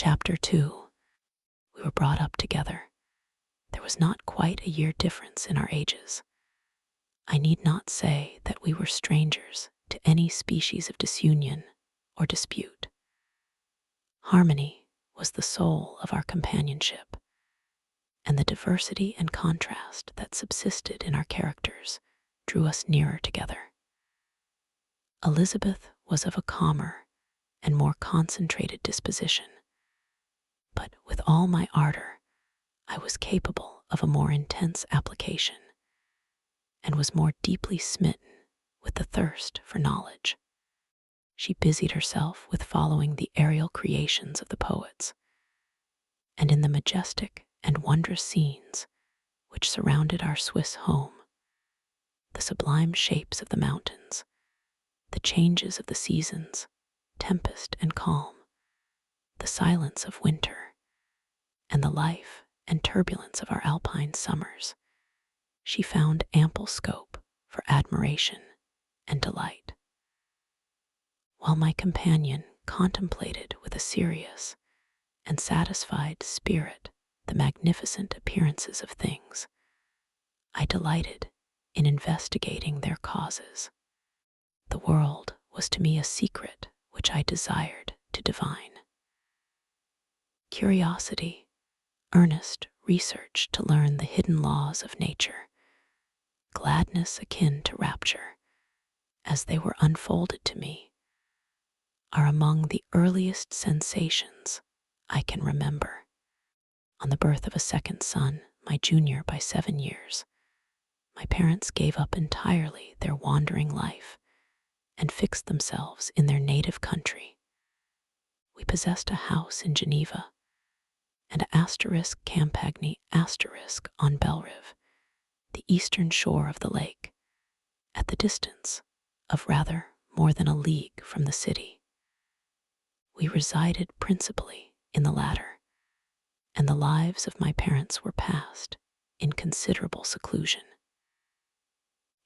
Chapter 2. We were brought up together. There was not quite a year difference in our ages. I need not say that we were strangers to any species of disunion or dispute. Harmony was the soul of our companionship, and the diversity and contrast that subsisted in our characters drew us nearer together. Elizabeth was of a calmer and more concentrated disposition, but with all my ardor, I was capable of a more intense application, and was more deeply smitten with the thirst for knowledge. She busied herself with following the aerial creations of the poets, and in the majestic and wondrous scenes which surrounded our Swiss home, the sublime shapes of the mountains, the changes of the seasons, tempest and calm, the silence of winter, and the life and turbulence of our alpine summers, she found ample scope for admiration and delight. While my companion contemplated with a serious and satisfied spirit the magnificent appearances of things, I delighted in investigating their causes. The world was to me a secret which I desired to divine. Curiosity, earnest research to learn the hidden laws of nature, gladness akin to rapture, as they were unfolded to me, are among the earliest sensations I can remember. On the birth of a second son, my junior by 7 years, my parents gave up entirely their wandering life and fixed themselves in their native country. We possessed a house in Geneva and *Campagny* on Belrive, the eastern shore of the lake, at the distance of rather more than a league from the city. We resided principally in the latter, and the lives of my parents were passed in considerable seclusion.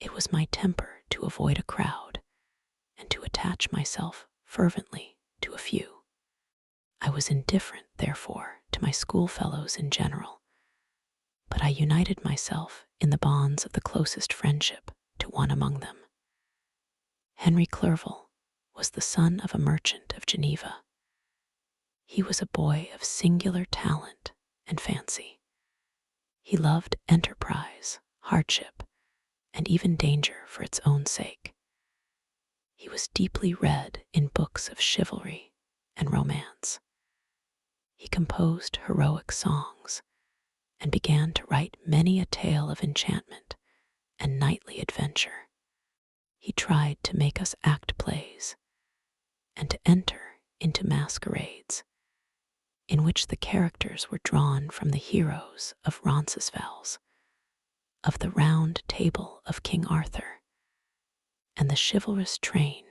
It was my temper to avoid a crowd and to attach myself fervently to a few. I was indifferent, therefore, to my schoolfellows in general, but I united myself in the bonds of the closest friendship to one among them. Henry Clerval was the son of a merchant of Geneva. He was a boy of singular talent and fancy. He loved enterprise, hardship, and even danger for its own sake. He was deeply read in books of chivalry and romance. He composed heroic songs and began to write many a tale of enchantment and knightly adventure. He tried to make us act plays and to enter into masquerades in which the characters were drawn from the heroes of Roncesvalles, of the Round Table of King Arthur, and the chivalrous train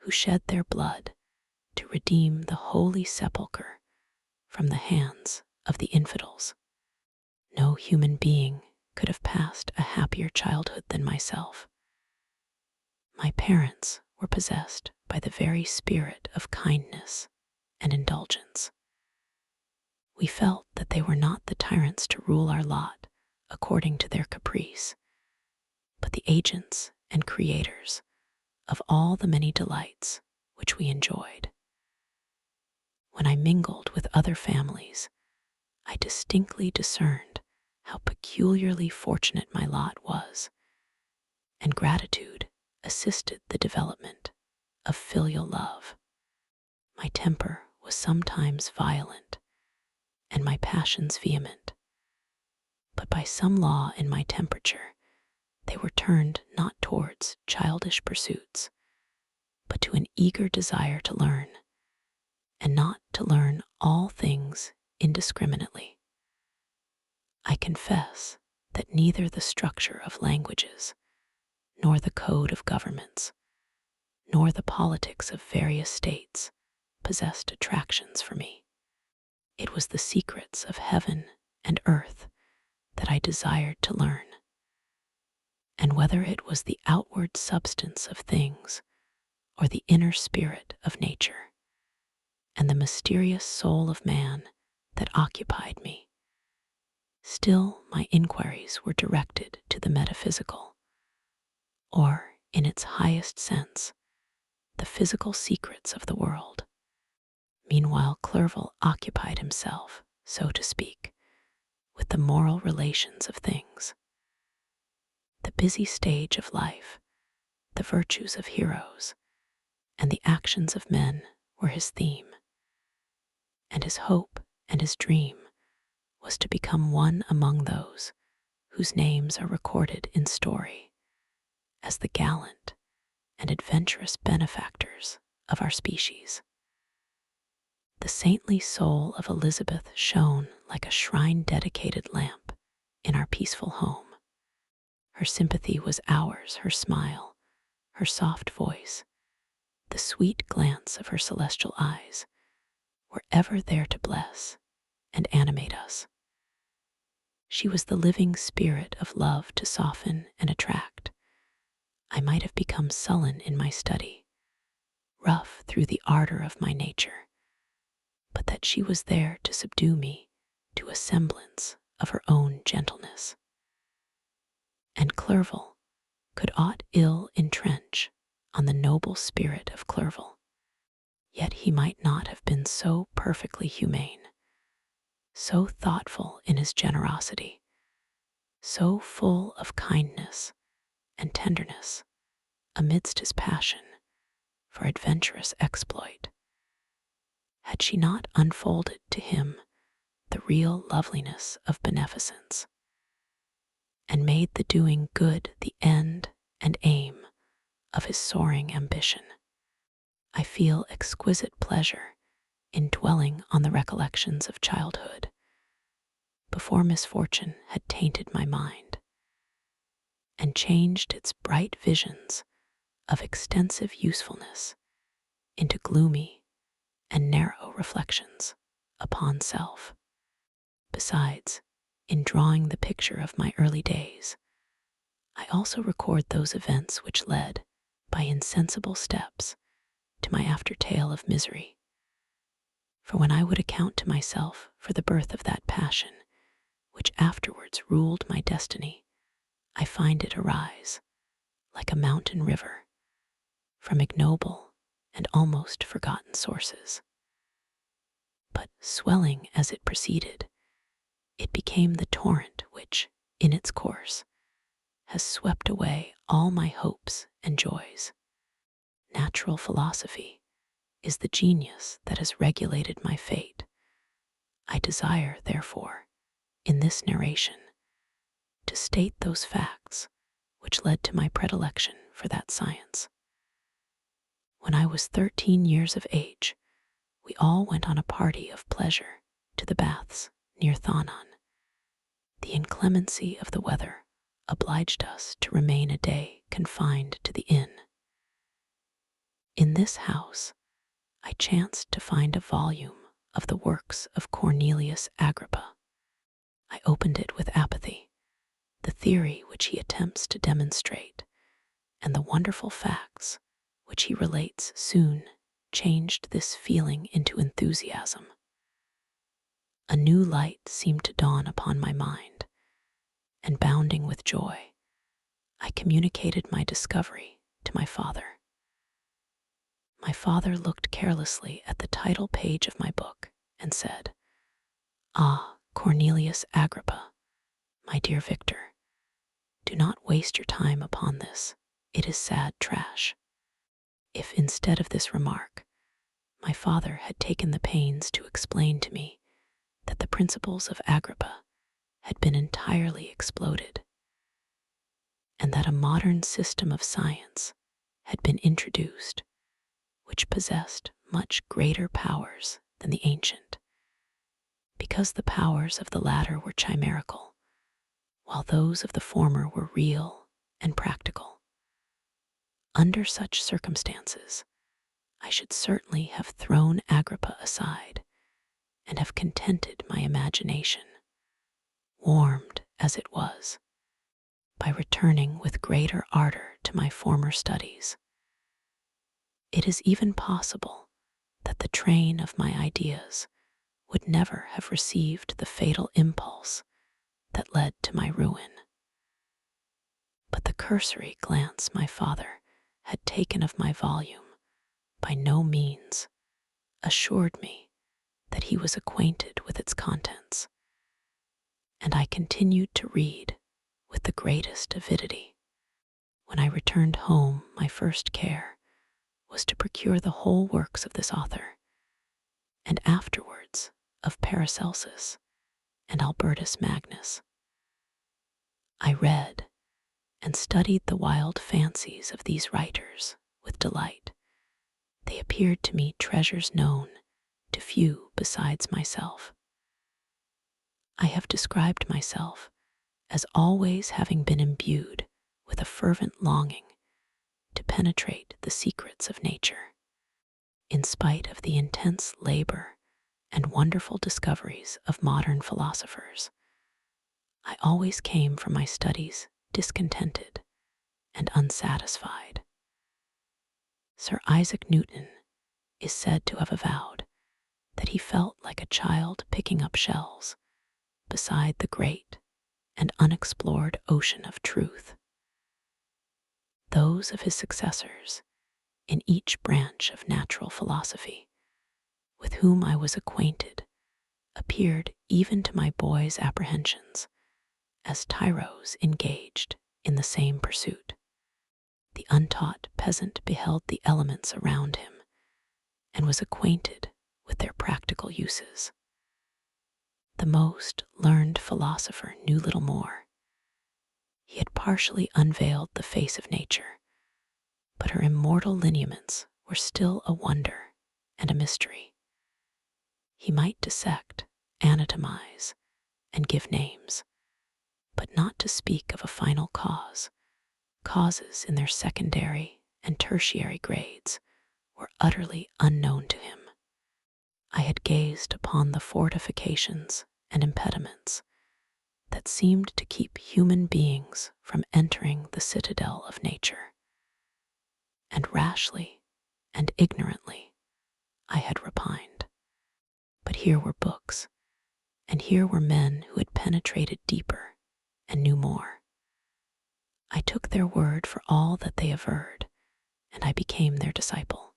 who shed their blood to redeem the Holy Sepulchre from the hands of the infidels. No human being could have passed a happier childhood than myself. My parents were possessed by the very spirit of kindness and indulgence. We felt that they were not the tyrants to rule our lot according to their caprice, but the agents and creators of all the many delights which we enjoyed. When I mingled with other families, I distinctly discerned how peculiarly fortunate my lot was, and gratitude assisted the development of filial love. My temper was sometimes violent, and my passions vehement, but by some law in my temperature, they were turned not towards childish pursuits, but to an eager desire to learn, and not to learn all things indiscriminately. I confess that neither the structure of languages, nor the code of governments, nor the politics of various states possessed attractions for me. It was the secrets of heaven and earth that I desired to learn, and whether it was the outward substance of things or the inner spirit of nature, and the mysterious soul of man that occupied me. Still, my inquiries were directed to the metaphysical, or, in its highest sense, the physical secrets of the world. Meanwhile, Clerval occupied himself, so to speak, with the moral relations of things. The busy stage of life, the virtues of heroes, and the actions of men were his theme, and his hope and his dream was to become one among those whose names are recorded in story as the gallant and adventurous benefactors of our species. The saintly soul of Elizabeth shone like a shrine-dedicated lamp in our peaceful home. Her sympathy was ours, her smile, her soft voice, the sweet glance of her celestial eyes were ever there to bless and animate us. She was the living spirit of love to soften and attract. I might have become sullen in my study, rough through the ardor of my nature, but that she was there to subdue me to a semblance of her own gentleness. And Clerval could aught ill entrench on the noble spirit of Clerval, yet he might not have been so perfectly humane, so thoughtful in his generosity, so full of kindness and tenderness amidst his passion for adventurous exploit, had she not unfolded to him the real loveliness of beneficence, and made the doing good the end and aim of his soaring ambition. I feel exquisite pleasure in dwelling on the recollections of childhood, before misfortune had tainted my mind, and changed its bright visions of extensive usefulness into gloomy and narrow reflections upon self. Besides, in drawing the picture of my early days, I also record those events which led, by insensible steps, to my after tale of misery. For when I would account to myself for the birth of that passion which afterwards ruled my destiny, I find it arise, like a mountain river, from ignoble and almost forgotten sources. But swelling as it proceeded, it became the torrent which, in its course, has swept away all my hopes and joys. Natural philosophy is the genius that has regulated my fate. I desire, therefore, in this narration, to state those facts which led to my predilection for that science. When I was 13 years of age, we all went on a party of pleasure to the baths near Thonon. The inclemency of the weather obliged us to remain a day confined to the inn. In this house, I chanced to find a volume of the works of Cornelius Agrippa. I opened it with apathy. The theory which he attempts to demonstrate and the wonderful facts which he relates soon changed this feeling into enthusiasm. A new light seemed to dawn upon my mind, and bounding with joy, I communicated my discovery to my father. My father looked carelessly at the title page of my book and said, "Ah, Cornelius Agrippa, my dear Victor, do not waste your time upon this. It is sad trash." If instead of this remark, my father had taken the pains to explain to me that the principles of Agrippa had been entirely exploded, and that a modern system of science had been introduced which possessed much greater powers than the ancient, because the powers of the latter were chimerical, while those of the former were real and practical. Under such circumstances, I should certainly have thrown Agrippa aside and have contented my imagination, warmed as it was, by returning with greater ardor to my former studies. It is even possible that the train of my ideas would never have received the fatal impulse that led to my ruin. But the cursory glance my father had taken of my volume by no means assured me that he was acquainted with its contents, and I continued to read with the greatest avidity. When I returned home, my first care was to procure the whole works of this author, and afterwards of Paracelsus and Albertus Magnus. I read and studied the wild fancies of these writers with delight. They appeared to me treasures known to few besides myself. I have described myself as always having been imbued with a fervent longing to penetrate the secrets of nature. In spite of the intense labor and wonderful discoveries of modern philosophers, I always came from my studies discontented and unsatisfied. Sir Isaac Newton is said to have avowed that he felt like a child picking up shells beside the great and unexplored ocean of truth. Those of his successors in each branch of natural philosophy with whom I was acquainted appeared, even to my boy's apprehensions, as tyros engaged in the same pursuit. The untaught peasant beheld the elements around him and was acquainted with their practical uses. The most learned philosopher knew little more. He had partially unveiled the face of nature, but her immortal lineaments were still a wonder and a mystery. He might dissect, anatomize, and give names, but not to speak of a final cause. Causes in their secondary and tertiary grades were utterly unknown to him. I had gazed upon the fortifications and impediments that seemed to keep human beings from entering the citadel of nature, and rashly and ignorantly I had repined. But here were books, and here were men who had penetrated deeper and knew more. I took their word for all that they averred, and I became their disciple.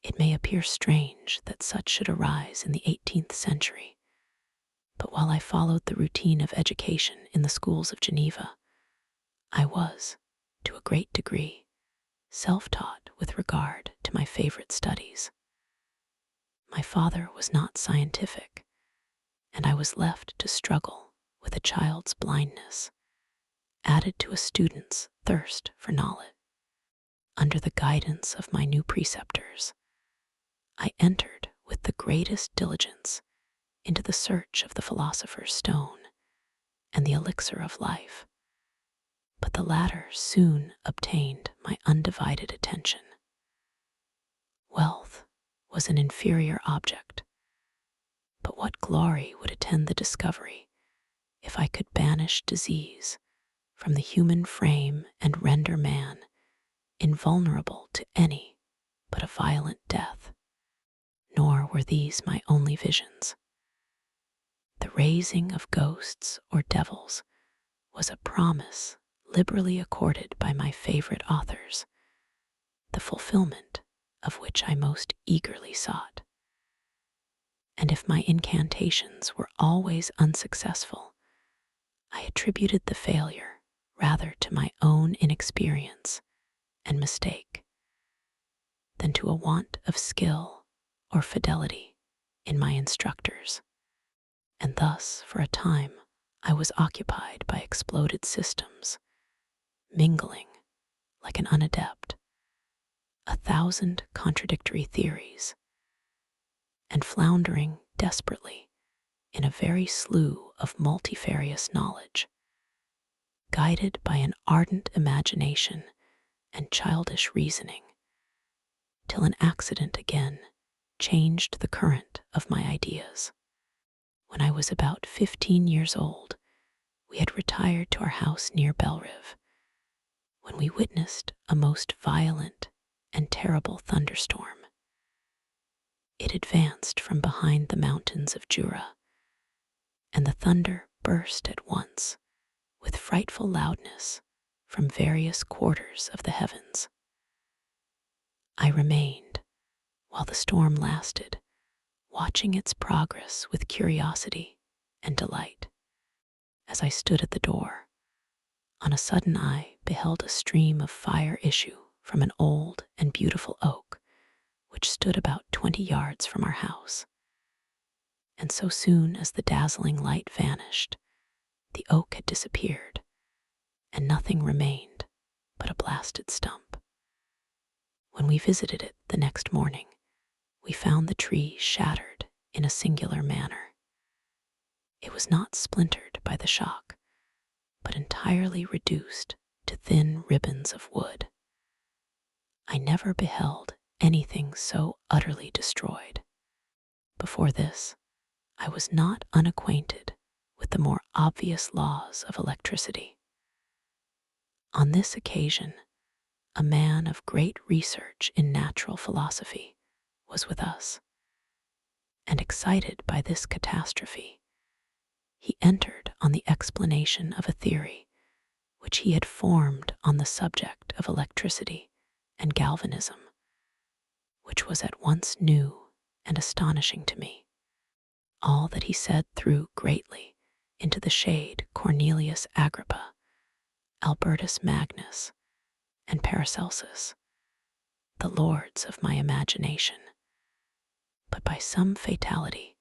It may appear strange that such should arise in the 18th century, but while I followed the routine of education in the schools of Geneva, I was, to a great degree, self-taught with regard to my favorite studies. My father was not scientific, and I was left to struggle with a child's blindness, added to a student's thirst for knowledge. Under the guidance of my new preceptors, I entered with the greatest diligence into the search of the philosopher's stone and the elixir of life, but the latter soon obtained my undivided attention. Wealth was an inferior object, but what glory would attend the discovery if I could banish disease from the human frame and render man invulnerable to any but a violent death. Nor were these my only visions. The raising of ghosts or devils was a promise liberally accorded by my favorite authors, the fulfillment of which I most eagerly sought. And if my incantations were always unsuccessful, I attributed the failure rather to my own inexperience and mistake than to a want of skill or fidelity in my instructors. And thus, for a time, I was occupied by exploded systems, mingling, like an unadept, 1,000 contradictory theories, and floundering desperately in a very slough of multifarious knowledge, guided by an ardent imagination and childish reasoning, till an accident again changed the current of my ideas. When I was about 15 years old, we had retired to our house near Belrive, when we witnessed a most violent and terrible thunderstorm. It advanced from behind the mountains of Jura, and the thunder burst at once with frightful loudness from various quarters of the heavens. I remained, while the storm lasted, watching its progress with curiosity and delight. As I stood at the door, on a sudden I beheld a stream of fire issue from an old and beautiful oak which stood about 20 yards from our house. And so soon as the dazzling light vanished, the oak had disappeared, and nothing remained but a blasted stump. When we visited it the next morning, we found the tree shattered in a singular manner. It was not splintered by the shock, but entirely reduced to thin ribbons of wood. I never beheld anything so utterly destroyed. Before this, I was not unacquainted with the more obvious laws of electricity. On this occasion, a man of great research in natural philosophy was with us, and excited by this catastrophe, he entered on the explanation of a theory which he had formed on the subject of electricity and galvanism, which was at once new and astonishing to me. All that he said threw greatly into the shade Cornelius Agrippa, Albertus Magnus, and Paracelsus, the lords of my imagination. But by some fatality,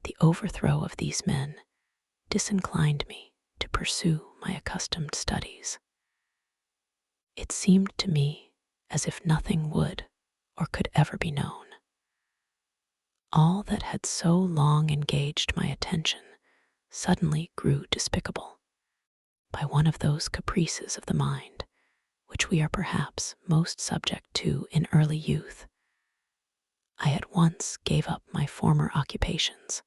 the overthrow of these men disinclined me to pursue my accustomed studies. It seemed to me as if nothing would or could ever be known. All that had so long engaged my attention suddenly grew despicable by one of those caprices of the mind which we are perhaps most subject to in early youth. I at once gave up my former occupations,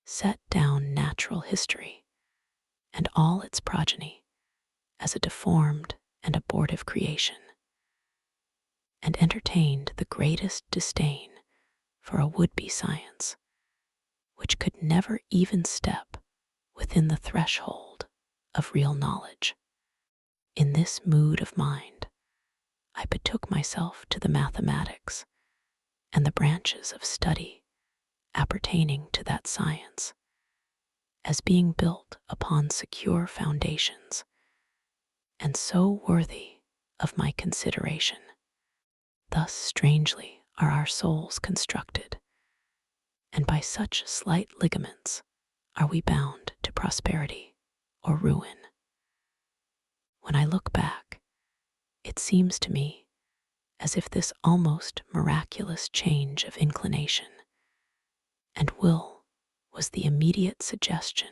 set down natural history and all its progeny as a deformed and abortive creation, and entertained the greatest disdain for a would-be science which could never even step within the threshold of real knowledge. In this mood of mind, I betook myself to the mathematics and the branches of study appertaining to that science, as being built upon secure foundations and so worthy of my consideration. Thus strangely are our souls constructed, and by such slight ligaments are we bound to prosperity or ruin. When I look back, it seems to me as if this almost miraculous change of inclination and will was the immediate suggestion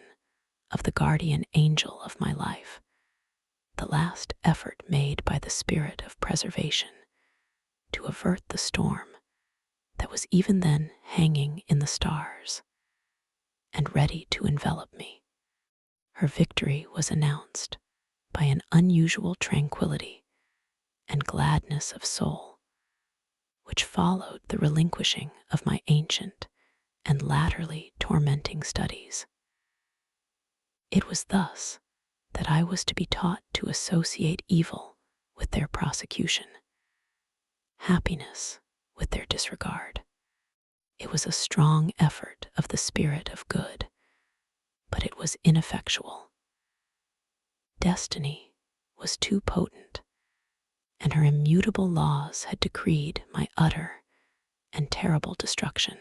of the guardian angel of my life, the last effort made by the spirit of preservation to avert the storm that was even then hanging in the stars and ready to envelop me. Her victory was announced by an unusual tranquility and gladness of soul, which followed the relinquishing of my ancient and latterly tormenting studies. It was thus that I was to be taught to associate evil with their prosecution, happiness with their disregard. It was a strong effort of the spirit of good, but it was ineffectual. Destiny was too potent, and her immutable laws had decreed my utter and terrible destruction.